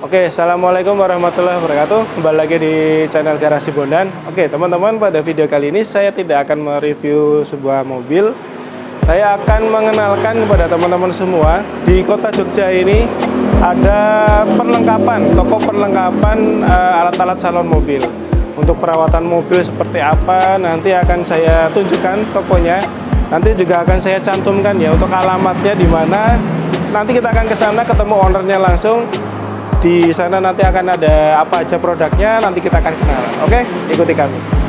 Oke, assalamualaikum warahmatullahi wabarakatuh. Kembali lagi di channel Garasi Bondan. Oke, teman-teman, pada video kali ini saya tidak akan mereview sebuah mobil. Saya akan mengenalkan kepada teman-teman semua, di kota Jogja ini ada perlengkapan, toko perlengkapan alat-alat salon mobil. Untuk perawatan mobil seperti apa, nanti akan saya tunjukkan tokonya. Nanti juga akan saya cantumkan ya untuk alamatnya di mana. Nanti kita akan ke sana ketemu ownernya langsung. Di sana nanti akan ada apa aja produknya, nanti kita akan kenalan. Oke, ikuti kami.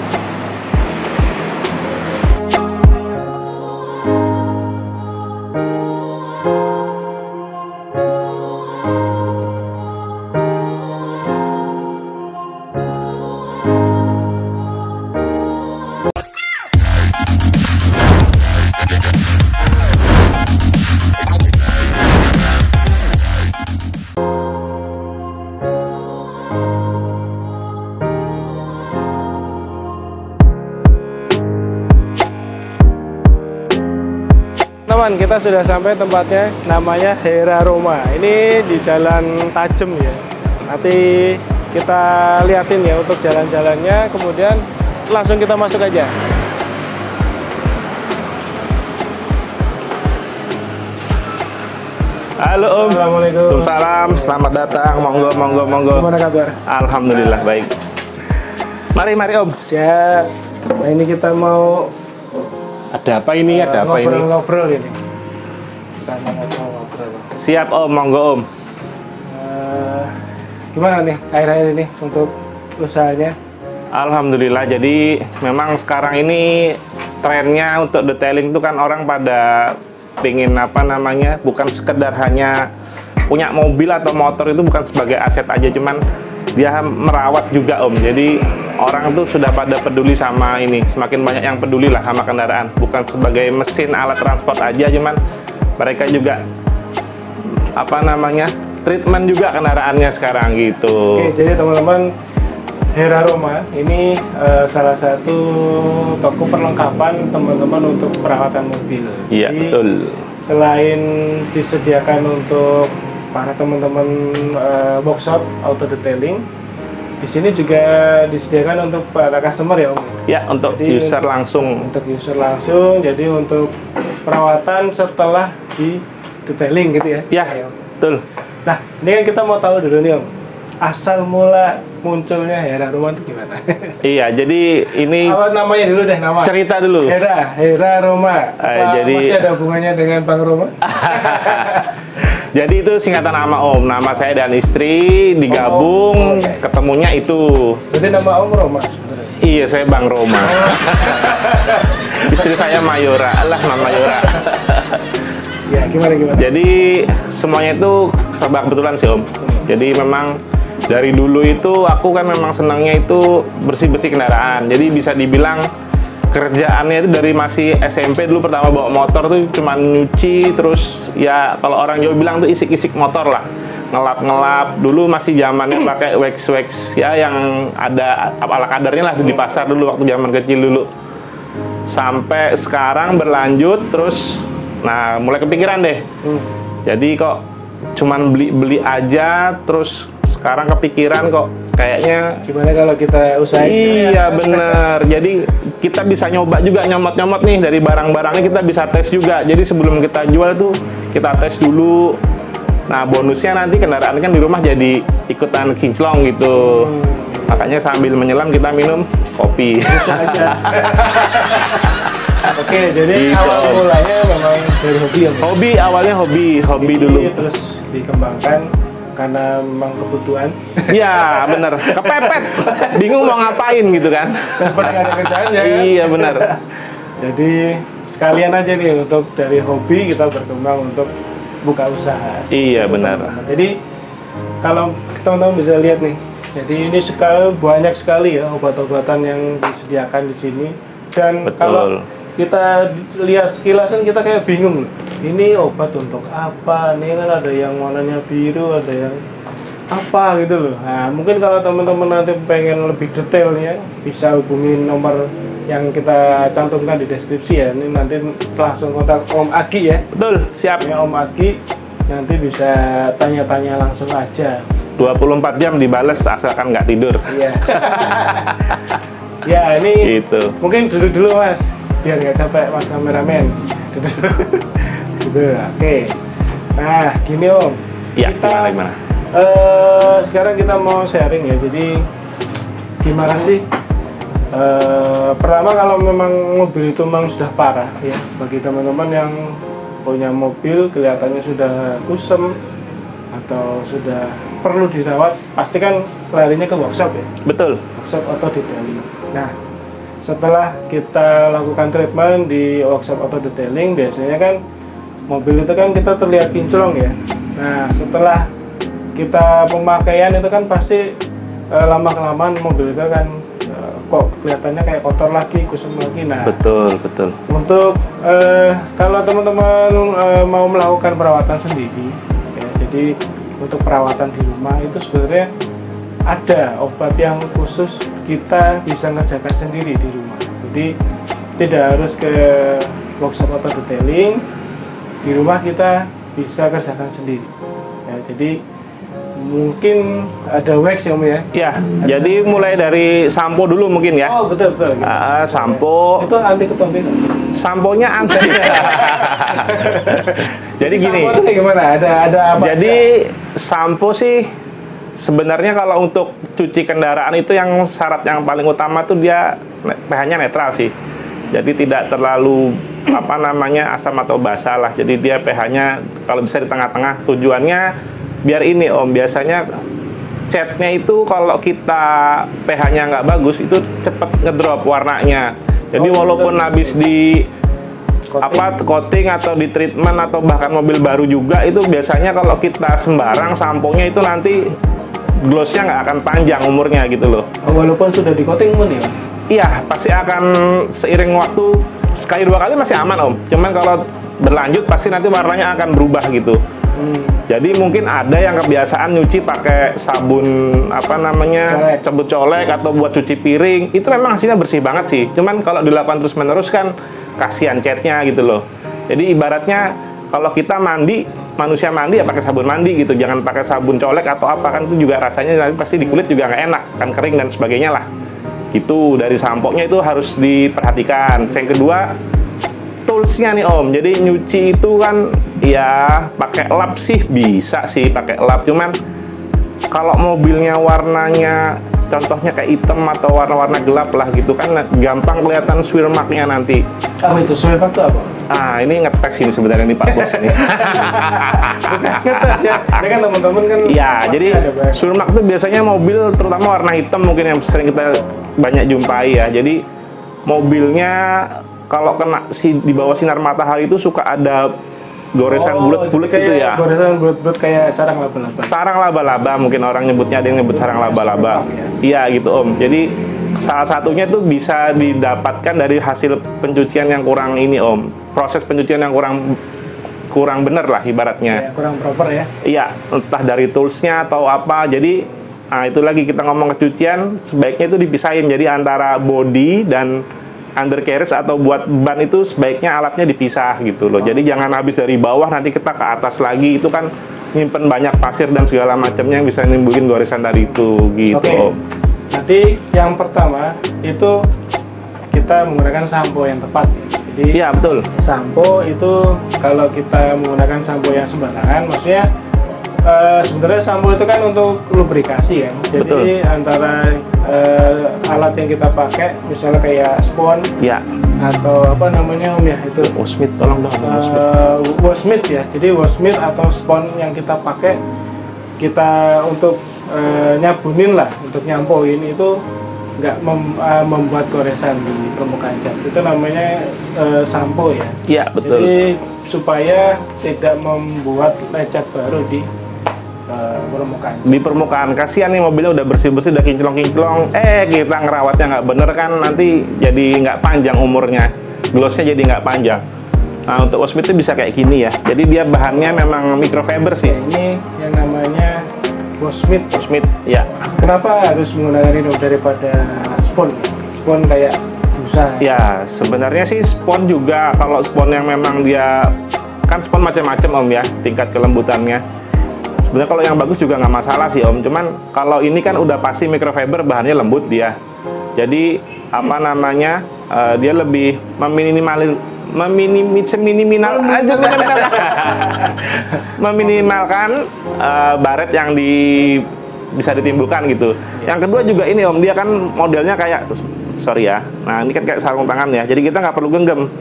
Teman, kita sudah sampai tempatnya, namanya Hera Roma. Ini di Jalan Tajem ya. Nanti kita liatin ya untuk jalan-jalannya, kemudian langsung kita masuk aja. Halo Om. Assalamualaikum. Waalaikumsalam. Selamat datang. Monggo. Gimana kabar? Alhamdulillah baik. Mari Om. Siap. Nah, ini kita mau Ada apa ini? ngobrol ini. Kita mau ngobrol. Siap Om, monggo Om. Gimana nih akhir-akhir ini untuk usahanya? Alhamdulillah. Jadi memang sekarang ini trennya untuk detailing itu kan orang pada pingin bukan sekedar hanya punya mobil atau motor, itu bukan sebagai aset aja, cuman dia merawat juga Om. Jadi orang tuh sudah pada peduli sama ini, semakin banyak yang peduli lah sama kendaraan, bukan sebagai mesin alat transport aja, cuman mereka juga treatment juga kendaraannya sekarang gitu. Oke, jadi teman-teman, Hera Roma ini salah satu toko perlengkapan teman-teman untuk perawatan mobil. Iya, jadi, betul. Selain disediakan untuk para teman-teman workshop auto detailing, di sini juga disediakan untuk para customer ya Om? Ya, untuk jadi user langsung. Untuk user langsung, jadi untuk perawatan setelah di detailing gitu ya? Ya, betul. Nah, ini kan kita mau tahu dulu nih Om, asal mula munculnya Hera Roma itu gimana? Iya, jadi ini Apa namanya dulu deh, nama? cerita dulu. Hera Roma. Jadi masih ada hubungannya dengan Bang Roma? Jadi itu singkatan nama Om. Nama saya dan istri digabung, ketemunya itu. Berarti nama Om Roma sebenarnya? Iya, saya Bang Roma. Istri saya Mayora. Mayora. Ya, gimana? Jadi semuanya itu serba kebetulan sih Om. Jadi memang dari dulu itu aku kan memang senangnya itu bersih-bersih kendaraan. Jadi bisa dibilang kerjaannya itu dari masih SMP dulu, pertama bawa motor tuh cuman nyuci, terus ya kalau orang Jawa bilang tuh isik-isik motor lah, ngelap-ngelap. Dulu masih zamannya pakai wax ya, yang ada ala kadarnya lah di pasar dulu waktu zaman kecil dulu. Sampai sekarang berlanjut terus, nah mulai kepikiran deh. Jadi kok cuman beli aja, terus sekarang kepikiran kok kayaknya Gimana kalau kita usahain? iya bener. Jadi kita bisa nyoba juga, nyomot-nyomot nih dari barang-barangnya, kita bisa tes juga. Jadi sebelum kita jual tuh kita tes dulu. Nah bonusnya nanti kendaraan kan di rumah jadi ikutan kinclong gitu. Makanya sambil menyelam kita minum kopi. Oke, jadi Gitu. awal mulanya memang dari hobi ya? Hobi, awalnya hobi dulu. Terus dikembangkan karena memang kebutuhan. Iya bener, kepepet, bingung mau ngapain gitu kan. Daripada nggak ada kerjaan ya kan? Iya bener. Jadi sekalian aja nih, untuk dari hobi kita berkembang untuk buka usaha. Iya benar. Jadi kalau teman-teman bisa lihat nih, jadi ini banyak sekali ya obat-obatan yang disediakan di sini. Dan Betul. kalau kita lihat sekilasan kita kayak bingung, ini obat untuk apa? Ini kan ada yang warnanya biru, ada yang apa gitu loh. Nah, mungkin kalau teman-teman nanti pengen lebih detailnya bisa hubungin nomor yang kita cantumkan di deskripsi ya. Ini nanti langsung kontak Om Agi ya. Betul, siap. Ya, Om Agi nanti bisa tanya-tanya langsung aja. 24 jam dibales asalkan nggak tidur. Iya. Ya ini Gitu. mungkin dulu Mas, biar nggak capek Mas kameramen. Gitu. Oke. Nah gini Om. Ya, gimana? Sekarang kita mau sharing ya. Jadi gimana sih? Pertama kalau memang mobil itu memang sudah parah ya, bagi teman-teman yang punya mobil kelihatannya sudah kusem atau sudah perlu dirawat, pasti kan larinya ke workshop ya. Betul. Workshop auto detailing. Nah, setelah kita lakukan treatment di workshop auto detailing, biasanya kan mobil itu kan kita terlihat kinclong ya. Nah, setelah kita pemakaian itu kan pasti lama-kelamaan mobil itu kan kok kelihatannya kayak kotor lagi, kusam lagi. Nah, Betul. untuk kalau teman-teman mau melakukan perawatan sendiri, ya, jadi untuk perawatan di rumah itu sebenarnya ada obat yang khusus kita bisa ngerjakan sendiri di rumah. Jadi tidak harus ke workshop auto detailing, di rumah kita bisa kerjakan sendiri. Ya, jadi mungkin ada wax ya Om ya? Ya, jadi mulai dari sampo dulu mungkin ya. Oh betul. Sampo. Itu anti ketombe. Samponya anti. Jadi gini. Sampo itu kayak gimana? Ada apa? Jadi sampo sih sebenarnya kalau untuk cuci kendaraan itu yang syarat yang paling utama tuh dia pH-nya netral sih. Jadi tidak terlalu asam atau basa lah. Jadi dia pH-nya kalau bisa di tengah-tengah. Tujuannya biar ini Om, biasanya catnya itu kalau kita pH-nya nggak bagus itu cepet ngedrop warnanya. Jadi walaupun habis di coating atau di treatment atau bahkan mobil baru juga, itu biasanya kalau kita sembarang samponya itu nanti glossnya nggak akan panjang umurnya gitu loh. Walaupun sudah di coating pun ya? Iya, pasti akan seiring waktu sekali dua kali masih aman Om. Cuman kalau berlanjut pasti nanti warnanya akan berubah gitu. Jadi mungkin ada yang kebiasaan nyuci pakai sabun cabut colek atau buat cuci piring, itu memang hasilnya bersih banget sih. Cuman kalau dilakukan terus menerus kan kasihan catnya gitu loh. Jadi ibaratnya kalau kita mandi, manusia mandi ya pakai sabun mandi gitu, jangan pakai sabun colek atau apa, kan itu juga rasanya nanti pasti di kulit juga nggak enak, kan kering dan sebagainya lah. Gitu, dari samponya itu harus diperhatikan. Yang kedua, toolsnya nih Om. Jadi nyuci itu kan ya pakai lap sih bisa sih pakai lap, cuman kalau mobilnya warnanya contohnya kayak hitam atau warna-warna gelap lah gitu kan gampang kelihatan swear mark-nya nanti. Apa itu swear mark itu apa? Ini ngetes ini sebenarnya nih Pak Bos ini. Bukan ngetes ya. Ini kan teman-teman kan. Iya, jadi swear mark itu biasanya mobil terutama warna hitam mungkin yang sering kita banyak jumpai ya. Jadi mobilnya kalau kena di bawah sinar matahari itu suka ada goresan bulat-bulat gitu ya. Goresan bulat-bulat kayak sarang laba-laba. Sarang laba-laba mungkin orang nyebutnya, ada yang nyebut sarang laba-laba. Iya gitu Om. Jadi salah satunya itu bisa didapatkan dari hasil pencucian yang kurang ini Om. Proses pencucian yang kurang bener lah ibaratnya. Ya, kurang proper ya. Iya, entah dari toolsnya atau apa. Jadi itu lagi kita ngomong kecucian, sebaiknya itu dipisahin. Jadi antara body dan undercarriage atau buat ban itu sebaiknya alatnya dipisah gitu loh. Jadi jangan habis dari bawah nanti kita ke atas lagi, itu kan nyimpen banyak pasir dan segala macamnya yang bisa nimbulin goresan tadi itu gitu. Oke. Nanti yang pertama itu kita menggunakan sampo yang tepat ya. Jadi iya betul. Sampo itu kalau kita menggunakan sampo yang sembarangan, maksudnya sebenarnya sampo itu kan untuk lubrikasi ya. Jadi betul. Antara alat yang kita pakai, misalnya kayak spon ya atau apa namanya Om ya itu Wasmith, tolong dong Wasmith ya. Jadi Wasmith atau spon yang kita pakai kita untuk nyabunin lah, untuk nyampoin itu nggak membuat goresan di permukaan cat. Itu namanya sampo ya. Iya betul. Jadi supaya tidak membuat lecet baru di permukaan. Di permukaan, kasihan nih mobilnya udah bersih-bersih, udah kinclong-kinclong, kita ngerawatnya nggak bener kan nanti jadi nggak panjang umurnya, glossnya jadi nggak panjang. Nah untuk Wasmith itu bisa kayak gini ya, jadi dia bahannya memang microfiber sih. Ini yang namanya Wasmith. Wasmith, ya. Kenapa harus menggunakan ini daripada spon? Spon kayak busa. Ya sebenarnya sih spon juga, kalau spon yang memang dia kan spon macam-macam Om ya, tingkat kelembutannya. Sebenarnya kalau yang bagus juga nggak masalah sih Om. Cuman kalau ini kan udah pasti microfiber, bahannya lembut dia. Jadi apa namanya, dia lebih meminimalkan baret yang bisa ditimbulkan gitu. Yang kedua juga ini Om, dia kan modelnya kayak, sorry ya, nah ini kan kayak sarung tangan ya, jadi kita nggak perlu genggam.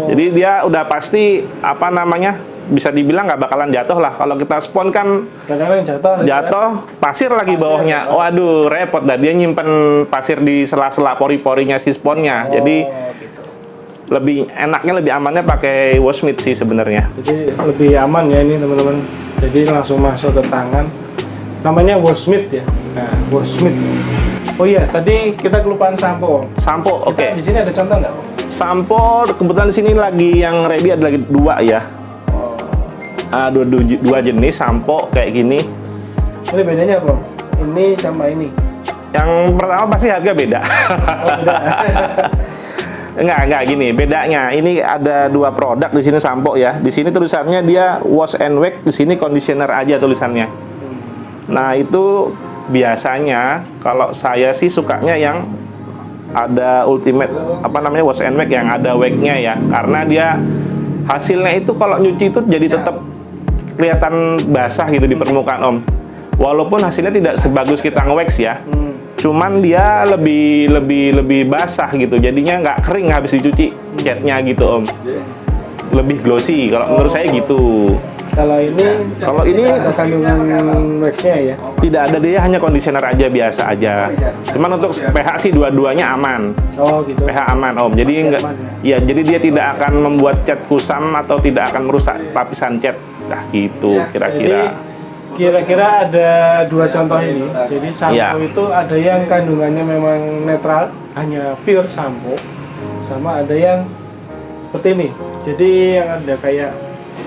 Jadi dia udah pasti apa namanya, bisa dibilang nggak bakalan jatuh lah. Kalau kita spon kan kadang-kadang jatuh pasir lagi bawahnya, waduh repot dah, dia nyimpen pasir di sela-sela pori-porinya si sponnya. Jadi gitu. lebih enaknya, lebih amannya pakai Washmith sih sebenarnya. Jadi lebih aman ya ini teman-teman. Jadi langsung masuk ke tangan. Namanya Washmith ya. Nah, Washmith. Oh iya, tadi kita kelupaan sampo. Sampo, oke. Di sini ada contoh nggak? Sampo kebetulan di sini lagi yang ready ada lagi 2 ya. Dua jenis sampo kayak gini. Ini bedanya apa? Ini sama ini. Yang pertama pasti harga beda. Oh, beda. Enggak gini, bedanya ini ada 2 produk di sini sampo ya. Di sini tulisannya dia wash and wax, di sini conditioner aja tulisannya. Nah, itu biasanya kalau saya sih sukanya yang ada ultimate apa namanya wash and wax yang ada wax-nya ya. Karena dia hasilnya itu kalau nyuci itu jadi tetap kelihatan basah gitu di permukaan Om. Walaupun hasilnya tidak sebagus kita nge-wax ya. Cuman dia lebih basah gitu. Jadinya nggak kering habis dicuci catnya gitu Om. Lebih glossy kalau menurut saya gitu. Kalau ini ada kandungan wax-nya ya? Tidak ada, dia hanya conditioner aja biasa aja. Cuman untuk pH sih dua-duanya aman. Oh gitu. pH aman Om. Jadi enggak, ya jadi dia tidak akan membuat cat kusam atau tidak akan merusak lapisan cat. Nah gitu kira-kira. Kira-kira ada 2 contoh ini. Jadi sampo itu ada yang kandungannya memang netral, hanya pure sampo, sama ada yang seperti ini. Jadi yang ada kayak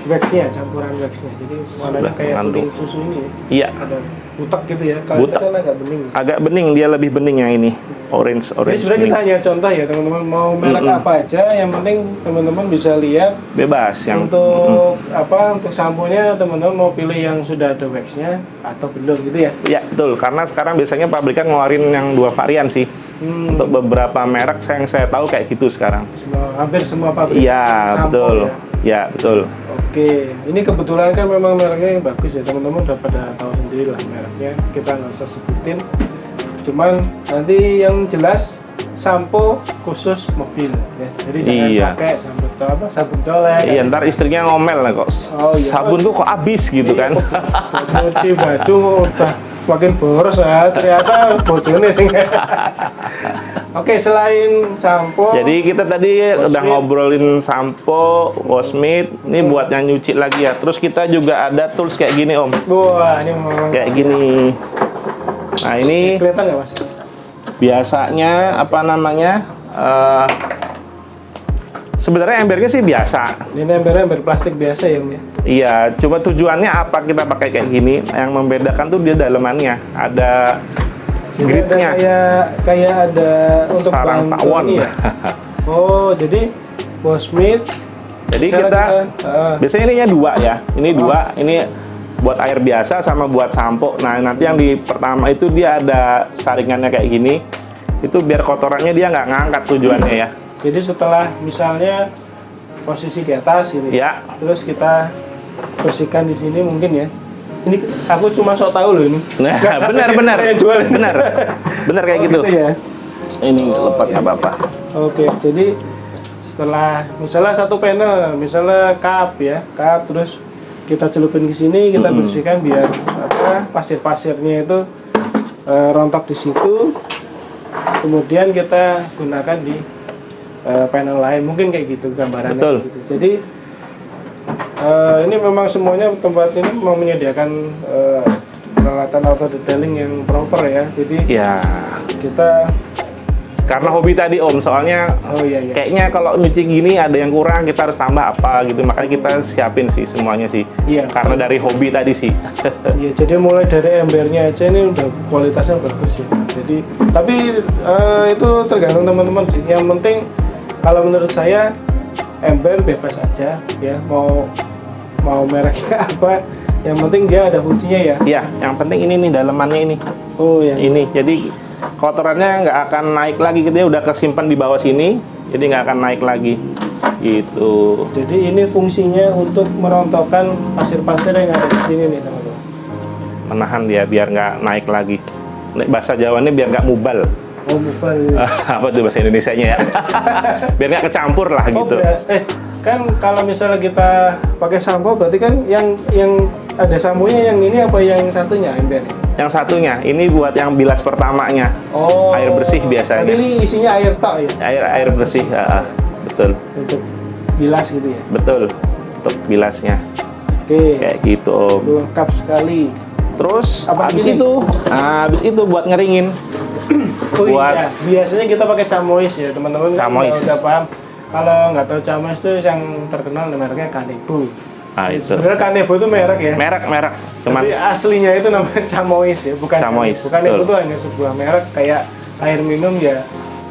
wax-nya, campuran wax-nya. Jadi warnanya kayak kuning susu ini. Iya. Ada butek gitu ya. Kalau itu kan agak bening. Agak bening, dia lebih bening yang ini. Orange. Jadi sebenarnya kita hanya contoh ya teman-teman, mau merek apa aja, yang penting teman-teman bisa lihat. Bebas yang untuk untuk samponya teman-teman mau pilih yang sudah ada wax-nya atau belum gitu ya? Ya betul, karena sekarang biasanya pabrikan ngeluarin yang 2 varian sih. Untuk beberapa merek yang saya tahu kayak gitu sekarang. Hampir semua pabrik. Iya betul. Ya betul. Oke, ini kebetulan kan memang mereknya yang bagus ya teman-teman, udah pada tahu sendiri lah mereknya, kita nggak usah sebutin. Cuman nanti yang jelas sampo khusus mobil ya, jadi jangan pakai sabun colek. Iya, ntar istrinya ngomel lah kok. Sabun tuh kok habis gitu kan. Cuci baju udah makin boros ya, ternyata bojone sing. Oke, selain sampo, jadi kita tadi udah ngobrolin sampo, Washmith, ini buat yang nyuci lagi ya. Terus kita juga ada tools kayak gini Om. Wah, ini memang kayak gini. Nah ini kelihatan nggak Mas? Biasanya apa namanya? Sebenarnya embernya sih biasa. Ini ember plastik biasa ya Om ya? Iya, coba tujuannya apa kita pakai kayak gini? Yang membedakan tuh dia dalemannya ada gridnya. Kayak ada untuk sarang tawon. Ya? Oh, jadi Washmith. Jadi kita biasanya ininya 2 ya. Ini 2, ini buat air biasa sama buat sampo. Nah, nanti yang di pertama itu dia ada saringannya kayak gini. Itu biar kotorannya dia nggak ngangkat tujuannya ya. Jadi setelah misalnya posisi di atas ini, ya. Terus kita posisikan di sini mungkin ya. Ini aku cuma sok tahu loh ini. Nah, benar kayak gitu. Ya. Ini lepas nggak apa-apa. Oke, jadi setelah misalnya satu panel, misalnya cup ya, cup terus kita celupin ke sini, kita bersihkan biar pasir-pasirnya itu rontok di situ. Kemudian kita gunakan di panel lain, mungkin kayak gitu gambarannya. Betul. Gitu. Jadi ini memang semuanya tempat ini memang menyediakan peralatan auto detailing yang proper ya. Jadi kita karena hobi tadi Om, soalnya kayaknya kalau nyuci gini ada yang kurang, kita harus tambah apa gitu, makanya kita siapin sih semuanya sih. Iya. Karena dari hobi tadi sih. Iya, jadi mulai dari embernya aja ini udah kualitasnya bagus ya. Jadi tapi itu tergantung teman-teman sih. Yang penting kalau menurut saya ember bebas aja ya, mau mereknya apa Yang penting dia ada fungsinya ya. Iya, yang penting ini nih dalemannya ini. Oh ya. Ini, jadi kotorannya nggak akan naik lagi, gitu ya, udah kesimpan di bawah sini, jadi nggak akan naik lagi. Gitu. Jadi ini fungsinya untuk merontokkan pasir-pasir yang ada di sini nih teman-teman. Menahan dia biar nggak naik lagi. Bahasa Jawanya biar nggak mubal. Oh bukan. Apa tuh bahasa Indonesianya ya? Biar nggak kecampur lah Oh, gitu. kan kalau misalnya kita pakai sampo berarti kan yang ada samponya yang ini apa yang satunya ember? Yang satunya, ini buat yang bilas pertamanya. Oh. Air bersih biasanya. Ini isinya air tok ya? Air bersih, betul. Untuk bilas gitu ya? Betul, untuk bilasnya. Oke. Kayak gitu, Om. Lengkap sekali. Terus Apa habis itu buat ngeringin. Oh Buat- iya, biasanya kita pakai Camois ya teman-teman. Camois. Udah paham. Kalau nggak tahu Camois itu yang terkenal mereknya Kanebo. Nah, itu. Sebenarnya Kanebo itu merek ya. Merek, cuman Tapi aslinya itu namanya Camois ya, bukan Camois, Kanebo. Kanebo betul. itu hanya sebuah merek kayak air minum ya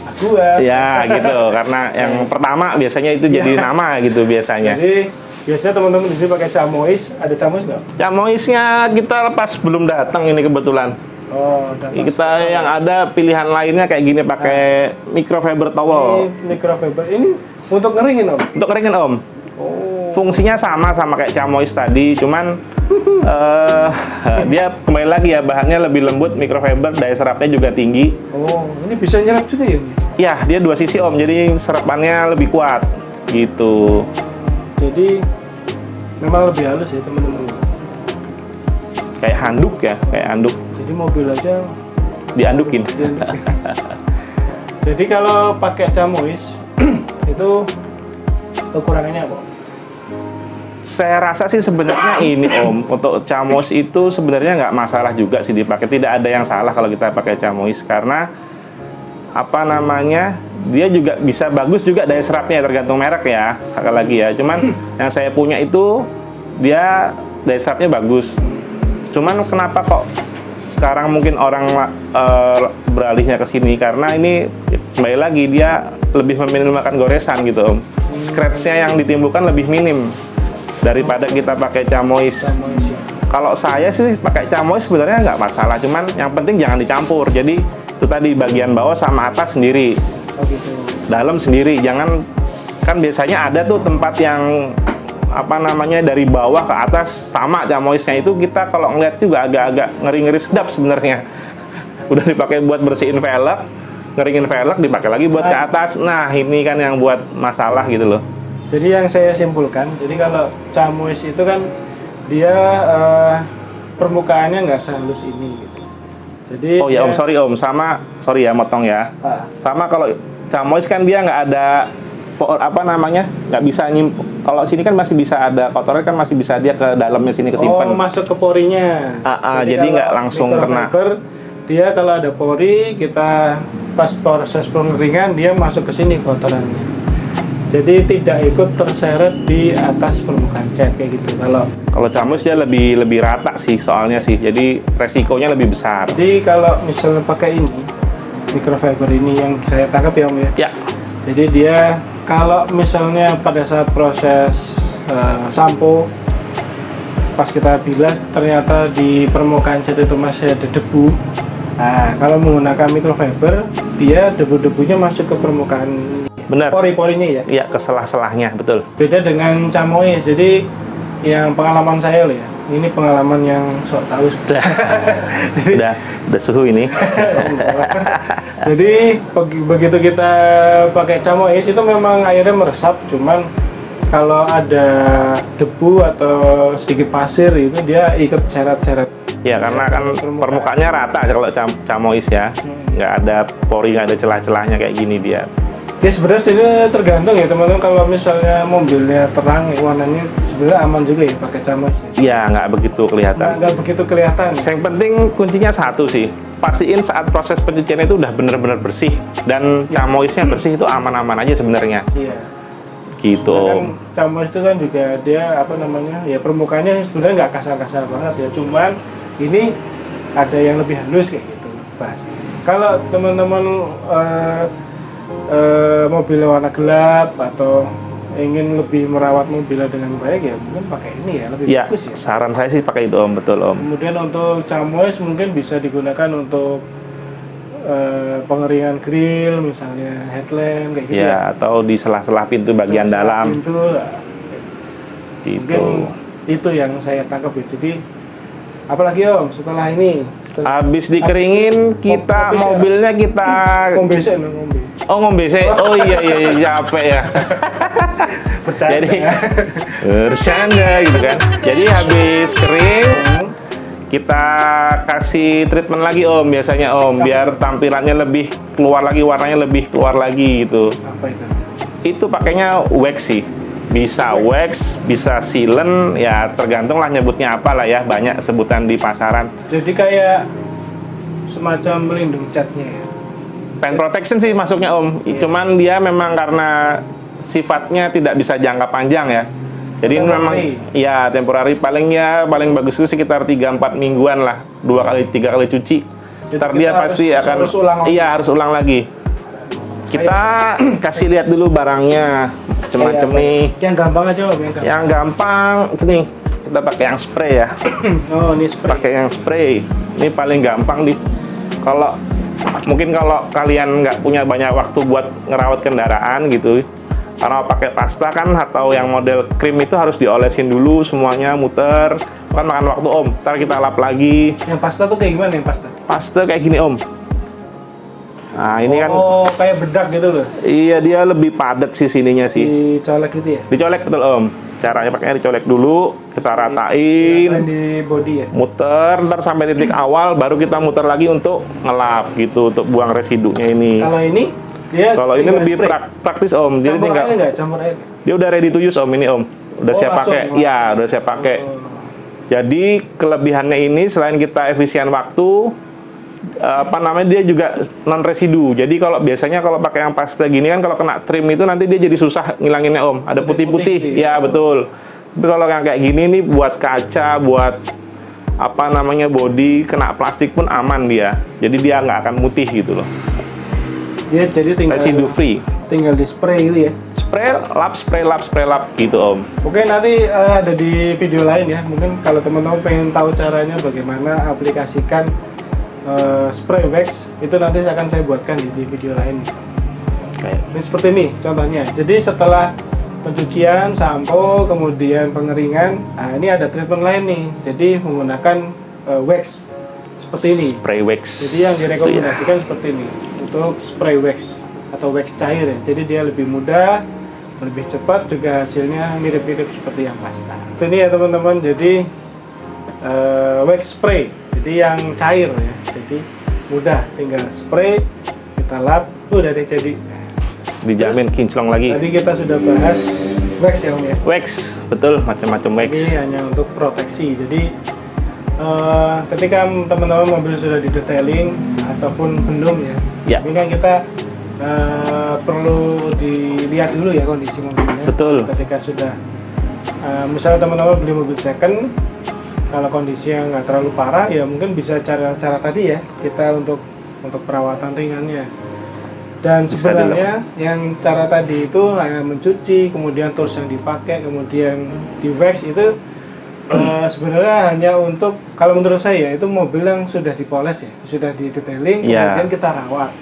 Aqua. ya gitu, karena yang pertama biasanya itu jadi nama gitu biasanya. Jadi biasanya teman-teman di sini pakai Camois. Ada Camois nggak? Camoisnya kita lepas belum datang ini kebetulan. Oh, udah pas. Kita yang ada pilihan lainnya kayak gini pakai microfiber Ini towel microfiber. Ini untuk ngeringin om. untuk keringin, Om. Oh. Fungsinya sama kayak Camois tadi, cuman dia kembali lagi ya, bahannya lebih lembut, microfiber, daya serapnya juga tinggi. Oh, ini bisa nyerap juga ya? Om? Ya, dia dua sisi, Om, jadi serapannya lebih kuat gitu. Jadi memang lebih halus ya teman-teman. Kayak handuk ya, kayak handuk Jadi mobil aja. diandukin. Jadi kalau pakai Camois itu kekurangannya apa? Saya rasa sih sebenarnya ini, Om, untuk Camois itu sebenarnya nggak masalah juga sih dipakai. Tidak ada yang salah kalau kita pakai Camois, karena apa namanya, dia juga bisa bagus juga daya serapnya, tergantung merek ya, sekali lagi ya. Cuman yang saya punya itu dia daya serapnya bagus. Cuman kenapa kok sekarang mungkin orang beralihnya ke sini, karena ini kembali lagi dia lebih meminimalkan goresan gitu, Om. Scratch-nya yang ditimbulkan lebih minim daripada kita pakai Camois. Camois ya. Kalau saya sih pakai Camois sebenarnya nggak masalah, cuman yang penting jangan dicampur. Jadi itu tadi bagian bawah sama atas sendiri, Oh gitu. dalam sendiri. Jangan, kan biasanya ada tuh tempat yang apa namanya dari bawah ke atas sama Camoisnya, itu kita kalau ngeliat juga agak-agak ngeri-ngeri sedap sebenarnya. Udah dipakai buat bersihin velg, ngeringin velg, dipakai lagi buat ke atas. Nah ini kan yang buat masalah gitu loh. Jadi yang saya simpulkan, jadi kalau Camois itu kan dia permukaannya nggak sehalus ini gitu. Jadi Oh ya, dia- Om, sorry ya motong ya. Ah, Sama kalau Camois kan dia nggak ada apa namanya, nggak bisa kalau sini kan masih bisa ada kotoran, kan masih bisa dia ke dalamnya sini kesimpan. Oh, masuk ke porinya. Jadi kalau nggak langsung kena. microfiber, dia kalau ada pori, kita pas proses pengeringan dia masuk ke sini kotorannya. Jadi tidak ikut terseret di atas permukaan cat kayak gitu. Kalau Camois dia lebih rata sih soalnya sih, jadi resikonya lebih besar. Jadi kalau misalnya pakai ini microfiber ini yang saya tangkap ya Om ya. Ya, Jadi dia kalau misalnya pada saat proses sampo pas kita bilas ternyata di permukaan cat itu masih ada debu. Nah, kalau menggunakan microfiber dia debu-debunya masuk ke permukaan benar. pori-porinya ya. Iya, ke selah-selahnya, betul. Beda dengan Camois. Jadi yang pengalaman saya loh ya. Ini pengalaman yang sok tahu. udah suhu ini. Jadi begitu kita pakai Camois itu memang airnya meresap, cuman kalau ada debu atau sedikit pasir itu dia ikut seret-seret. Ya, karena kan permukaannya rata aja kalau Camois ya. Nggak ada pori, nggak ada celah-celahnya kayak gini dia. Ya sebenarnya ini tergantung ya teman-teman, kalau misalnya mobilnya terang warnanya sebenarnya aman juga ya pakai Camois. Iya, nggak begitu kelihatan. Nggak begitu kelihatan. Yang penting kuncinya satu sih, pastiin saat proses pencucian itu udah bener-bener bersih, dan Camoisnya bersih, itu aman-aman aja sebenarnya. Iya. Gitu. Kan Camois itu kan juga dia apa namanya ya, permukaannya sebenarnya nggak kasar-kasar banget ya, cuman ini ada yang lebih halus kayak gitu bahas. Kalau teman-teman mobilnya warna gelap atau ingin lebih merawat mobilnya dengan baik ya mungkin pakai ini ya lebih Ya, bagus ya. saran saya sih pakai itu Om, betul Om. Kemudian untuk chamois mungkin bisa digunakan untuk pengeringan grill misalnya, headlamp kayak gitu ya. Ya, atau di sela-sela pintu bagian Setelah dalam. pintu, Gitu. mungkin itu yang saya tangkap ya. Jadi apalagi Om setelah ini Habis dikeringin, kita Ngombe sih, mobilnya kita ngombe sih, ngombe. ngombe sih. Oh iya capek ya. Bercanda. Jadi bercanda gitu kan. Jadi habis kering kita kasih treatment lagi Om, biasanya Om, biar tampilannya lebih keluar lagi, warnanya lebih keluar lagi gitu. Apa itu? Itu pakainya wax sih. Bisa wax, bisa sealant, ya tergantung lah nyebutnya apa lah ya, banyak sebutan di pasaran. Jadi kayak semacam pelindung catnya ya. Paint protection sih masuknya Om, cuman dia memang karena sifatnya tidak bisa jangka panjang ya. Jadi memang ya temporary, paling bagus itu sekitar 3-4 mingguan lah, 2-3 kali cuci. Ntar dia pasti akan harus ulang lagi. Kita kasih lihat dulu barangnya, macam-macam nih. Yang gampang aja Om, Yang gampang nih, kita pakai yang spray ya. Oh, ini spray. Pakai yang spray. Ini paling gampang nih. Mungkin kalau kalian nggak punya banyak waktu buat ngerawat kendaraan gitu, karena pakai pasta kan atau yang model krim itu harus diolesin dulu semuanya, muter. Itu kan makan waktu Om. Ntar kita lap lagi. Yang pasta tuh kayak gimana yang pasta? Pasta kayak gini Om. Nah ini kan. Oh, kayak bedak gitu loh. Iya, dia lebih padat sih sininya sih. Dicolek gitu ya? Dicolek betul Om. Caranya pakainya dicolek dulu, kita ratain, di body ya? muter, ntar sampai titik awal, baru kita muter lagi untuk ngelap gitu, untuk buang residunya ini. Kalau ini? Kalau ini lebih praktis Om. Jadi Campur tinggal air nggak? Campur air? dia udah ready to use Om ini Om. Udah siap langsung, pakai. Iya, udah siap pakai. Jadi kelebihannya ini selain kita efisien waktu, dia juga non residu. Jadi kalau biasanya kalau pakai yang pasta gini kan kalau kena trim itu nanti dia jadi susah ngilanginnya Om. Ada putih-putih. Ya betul. Tapi kalau yang kayak gini nih buat kaca, buat body, kena plastik pun aman dia. Jadi dia nggak akan mutih gitu loh. Dia jadi tinggal Residu free. Tinggal di spray gitu ya? Spray lap gitu Om. Oke, nanti ada di video lain ya. Mungkin kalau teman-teman pengen tahu caranya bagaimana aplikasikan spray wax, itu nanti akan saya buatkan di video lain. Ini seperti ini contohnya. Jadi setelah pencucian, sampo, kemudian pengeringan, nah ini ada treatment lain nih. Jadi menggunakan wax seperti ini. Spray wax. Jadi yang direkomendasikan seperti ini untuk spray wax atau wax cair ya. Jadi dia lebih mudah, lebih cepat, juga hasilnya mirip-mirip seperti yang pasta. Itu ini ya teman-teman. Jadi wax spray. Jadi yang cair ya. Jadi mudah, tinggal spray, kita lap, udah deh jadi. Dijamin kinclong lagi. Tadi kita sudah bahas wax ya Om ya. Wax, betul, macam-macam wax. Ini hanya untuk proteksi. Jadi ketika teman-teman mobil sudah didetailing ataupun belum ya, ini kan kita perlu dilihat dulu ya kondisi mobilnya. Betul. Ketika sudah misalnya teman-teman beli mobil second, kalau kondisinya nggak terlalu parah ya mungkin bisa cara tadi ya, kita untuk perawatan ringannya. Dan sebenarnya yang cara tadi itu mencuci, kemudian tools yang dipakai, kemudian di wax itu sebenarnya hanya untuk, kalau menurut saya itu mobil yang sudah dipoles ya, sudah didetailing, kemudian kita rawat.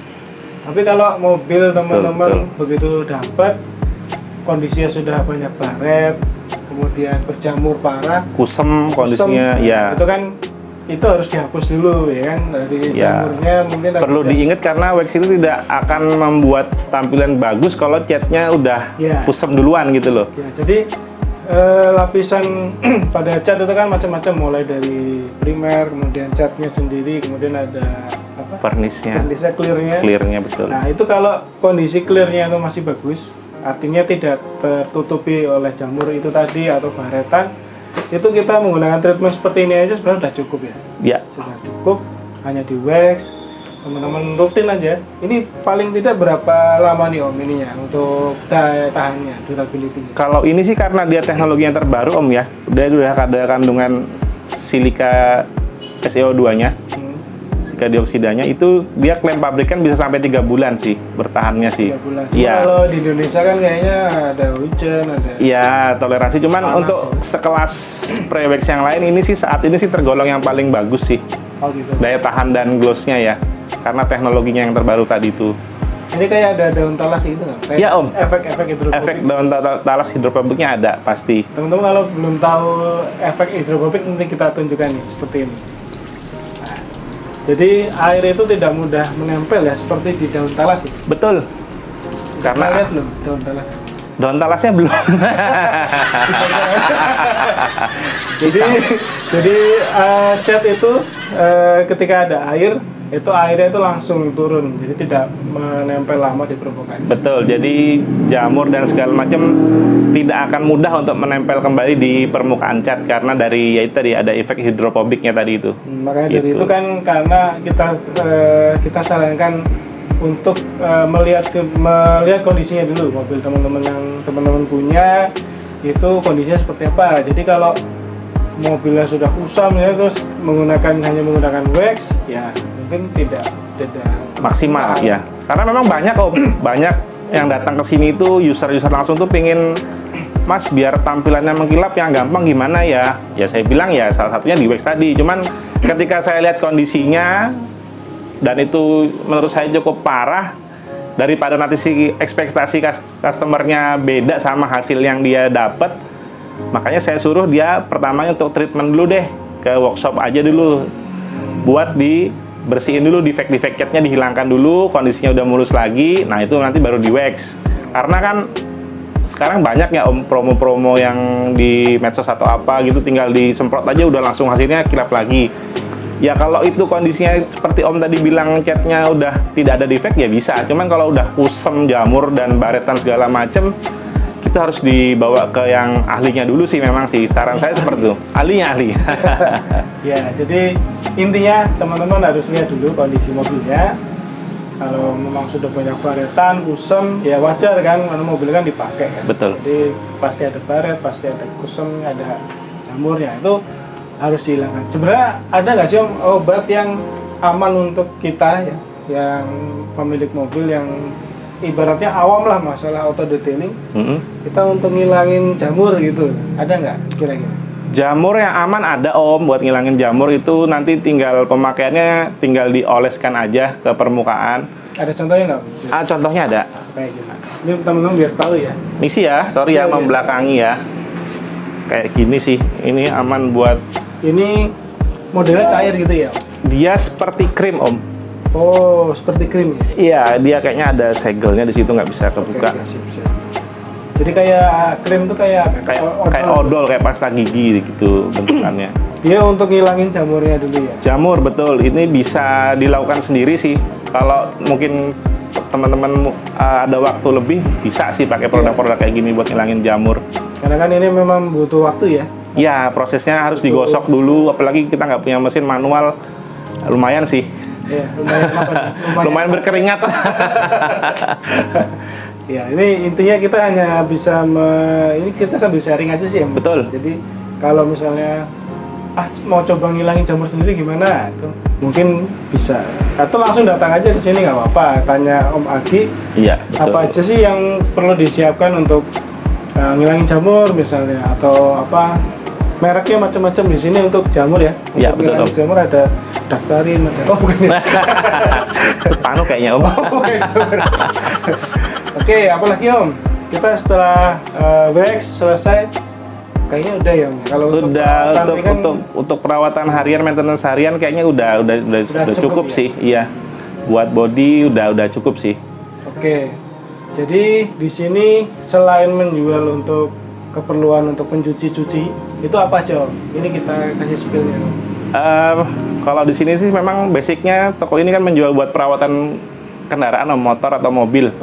Tapi kalau mobil teman-teman begitu dapat kondisinya sudah banyak baret, kemudian berjamur parah, kusem kondisinya, ya itu harus dihapus dulu ya kan, dari jamurnya mungkin perlu diingat karena wax itu tidak akan membuat tampilan bagus kalau catnya udah kusem duluan gitu loh. Ya, jadi lapisan pada cat itu kan macam-macam, mulai dari primer, kemudian catnya sendiri, kemudian ada varnisnya, clearnya betul. Nah itu kalau kondisi clearnya itu masih bagus, artinya tidak tertutupi oleh jamur itu tadi atau baretan, itu kita menggunakan treatment seperti ini aja sebenarnya sudah cukup ya. Ya. Sudah cukup, hanya di wax, teman-teman rutin aja. Ini paling tidak berapa lama nih Om ininya untuk daya tahannya, durability-nya? Kalau ini sih karena dia teknologi yang terbaru Om ya, udah ada kandungan silika SeO2-nya. ketika dioksidanya itu dia klaim pabrikan bisa sampai 3 bulan sih bertahannya sih. 3 bulan. Iya. Kalau di Indonesia kan kayaknya ada hujan, ada. Iya, toleransi cuman Panas, untuk sekelas Prewex yang lain ini sih saat ini sih tergolong yang paling bagus sih. Oh gitu. Daya tahan dan gloss-nya ya. Karena teknologinya yang terbaru tadi itu. Ini kayak ada daun talas gitu nggak? Kayak Iya, Om. Efek-efek hidrofobik. Efek daun talas hidroponiknya ada pasti. Teman-teman kalau belum tahu efek hidrofobik nanti kita tunjukkan nih seperti ini. Nah, jadi air itu tidak mudah menempel ya seperti di daun talas ya. Betul. Karena Karena lihat loh daun talas. daun talasnya belum. jadi cat itu ketika ada air itu airnya itu langsung turun, jadi tidak menempel lama di permukaan. Betul. Jadi jamur dan segala macam tidak akan mudah untuk menempel kembali di permukaan cat karena dari ya itu tadi ada efek hidrofobiknya tadi itu. Makanya dari Gitu. itu kan karena kita sarankan untuk melihat kondisinya dulu mobil teman-teman yang teman-teman punya itu kondisinya seperti apa. Jadi kalau mobilnya sudah kusam ya terus hanya menggunakan wax ya mungkin tidak Maksimal ya. Karena memang banyak banyak yang datang ke sini itu user-user langsung tuh pingin Mas biar tampilannya mengkilap yang gampang gimana ya? Ya saya bilang ya salah satunya di wax tadi. Cuman ketika saya lihat kondisinya dan itu menurut saya cukup parah daripada nanti si ekspektasi customernya beda sama hasil yang dia dapat, makanya saya suruh dia pertamanya untuk treatment dulu deh ke workshop aja dulu buat dibersihin dulu defect catnya dihilangkan dulu, kondisinya udah mulus lagi, nah itu nanti baru di wax. Karena kan sekarang banyak ya Om promo-promo yang di medsos atau apa gitu tinggal disemprot aja udah langsung hasilnya kilap lagi. Ya kalau itu kondisinya seperti Om tadi bilang catnya udah tidak ada defect ya bisa. Cuman kalau udah kusem, jamur dan baretan segala macem itu harus dibawa ke yang ahlinya dulu sih memang sih. Saran saya seperti itu. Ahlinya ahli. Ya, jadi intinya teman-teman harus lihat dulu kondisi mobilnya. Kalau memang sudah banyak baretan, kusem, ya wajar kan karena mobil kan dipakai kan. Betul. Jadi pasti ada baret, pasti ada kusem, ada jamurnya itu harus dihilangkan. Sebenarnya ada nggak sih Om obat yang aman untuk kita ya, yang pemilik mobil yang ibaratnya awam lah masalah auto detailing, kita untuk ngilangin jamur gitu, ada nggak kira-kira? Jamur yang aman ada Om, buat ngilangin jamur itu nanti tinggal pemakaiannya tinggal dioleskan aja ke permukaan. Ada contohnya nggak? Contohnya ada. Kayak gimana? Ini teman-teman biar tahu ya. Misi ya, sorry ya membelakangi ya. Kayak gini sih, ini aman buat. Ini modelnya cair gitu ya? Dia seperti krim Om. Oh, seperti krim ya? Iya, dia kayaknya ada segelnya di situ nggak bisa kebuka. Oke, sip. Jadi kayak krim tuh kayak Kayak odol, kayak pasta gigi gitu bentukannya. Dia untuk ngilangin jamurnya dulu ya? Jamur betul, ini bisa dilakukan sendiri sih. Kalau mungkin teman-teman ada waktu lebih, bisa sih pakai produk-produk kayak gini buat ngilangin jamur. Karena kan ini memang butuh waktu ya? Ya, prosesnya harus digosok dulu, apalagi kita nggak punya mesin manual, lumayan sih. Ya, lumayan apa nih? Lumayan berkeringat. Ya, ini intinya kita hanya bisa ini kita sambil sharing aja sih ya. Betul. Jadi kalau misalnya mau coba ngilangin jamur sendiri gimana? Itu mungkin bisa. Atau langsung datang aja ke sini nggak apa-apa. Tanya Om Agi. Iya, betul. Apa aja sih yang perlu disiapkan untuk ngilangin jamur misalnya atau apa? Mereknya macam-macam di sini untuk jamur ya. Iya, Untuk betul Om. jamur ada Daktarin, ada bukan ya? Itu Panu kayaknya Om. Oke, apalagi Om? Kita setelah wax selesai, kayaknya udah ya Om. Kalau untuk perawatan harian, maintenance harian kayaknya udah cukup ya? sih. Iya. Buat body udah cukup sih. Oke. Jadi di sini selain menjual untuk keperluan untuk pencuci-cuci, itu apa aja Om? Ini kita kasih spill-nya Om. Kalau di sini sih memang basicnya toko ini kan menjual buat perawatan kendaraan, motor atau mobil.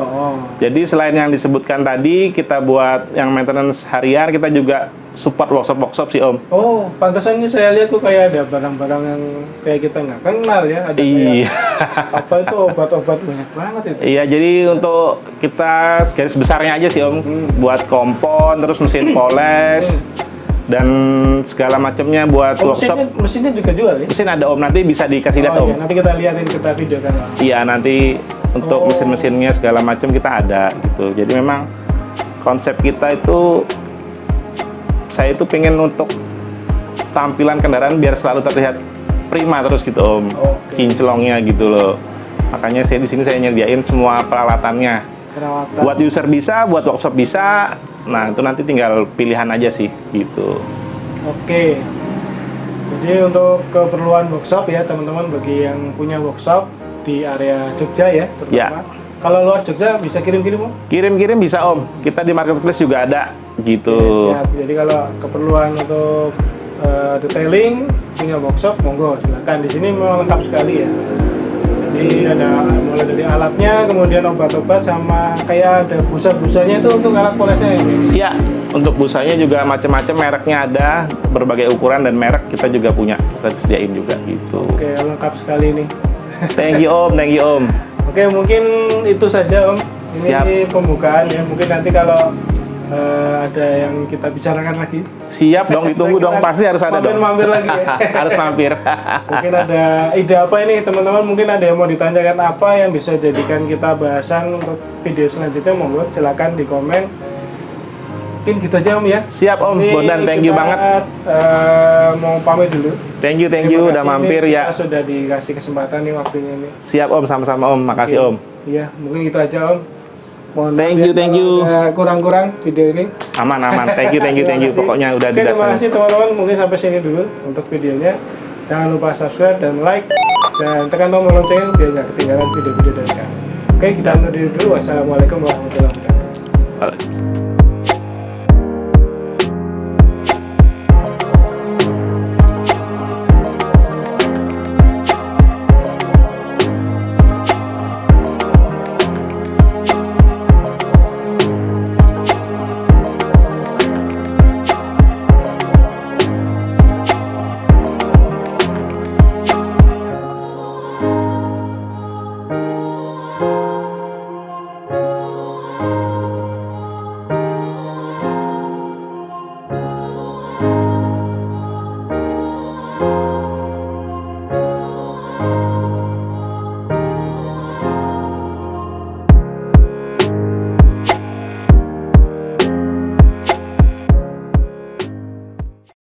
Jadi selain yang disebutkan tadi, kita buat yang maintenance harian, kita juga support workshop sih Om. Oh, pantesan ini saya lihat tuh kayak ada barang-barang yang kayak kita nggak kenal ya. Ada iya. Apa itu obat-obat banyak banget itu. Iya, jadi untuk kita garis besarnya aja sih Om, buat kompon, terus mesin poles, dan segala macamnya buat workshop. Mesinnya juga jual ya? Mesin ada Om, nanti bisa dikasih lihat Om. Iya, nanti kita liatin, kita videokan. Iya, nanti untuk mesin-mesinnya segala macam kita ada gitu. Jadi memang konsep kita itu, saya itu pengen untuk tampilan kendaraan biar selalu terlihat prima terus gitu Om. Kinclongnya gitu loh. Makanya saya di sini saya nyediain semua peralatannya. Buat user bisa, buat workshop bisa. Nah, itu nanti tinggal pilihan aja sih gitu. Oke. Jadi untuk keperluan workshop ya teman-teman, bagi yang punya workshop di area Jogja ya terutama. Ya. Kalau luar Jogja bisa kirim-kirim Om? Kirim-kirim bisa Om. Kita di marketplace juga ada gitu. Siap. Jadi kalau keperluan untuk detailing punya workshop, monggo silakan. Di sini memang lengkap sekali ya. Jadi ada mulai dari alatnya, kemudian obat-obat, sama kayak ada busa-busanya itu untuk alat polesnya ya? Iya, untuk busanya juga macam-macam, mereknya ada, berbagai ukuran dan merek kita juga punya, kita sediain juga gitu. Oke, lengkap sekali nih. Thank you Om, thank you Om. Oke, mungkin itu saja Om. Ini Siap. pembukaan ya. Mungkin nanti kalau ada yang kita bicarakan lagi. Siap dong, ditunggu dong, pasti harus ada dong. Mampir lagi ya. Harus mampir. Mungkin ada ide apa ini teman-teman, mungkin ada yang mau ditanyakan apa yang bisa jadikan kita bahasan untuk video selanjutnya, monggo silakan di komen. Mungkin gitu aja Om ya. Siap Om, Bondan, thank you banget. Mau pamit dulu. Thank you Terima udah kasih mampir nih, ya. kita sudah dikasih kesempatan nih waktunya nih. Siap Om, sama-sama Om, makasih Om. Iya, mungkin gitu aja Om. Mohon Thank maaf you, ya thank kalau you. ada kurang-kurang video ini. Aman, thank you, Terima kasih. pokoknya udah Oke, terima didatengin. kasih teman-teman, mungkin sampai sini dulu untuk videonya. Jangan lupa subscribe dan like, dan tekan tombol loncengnya biar nggak ketinggalan video-video dari kami. Oke, kita undur diri dulu. Wassalamualaikum warahmatullahi wabarakatuh.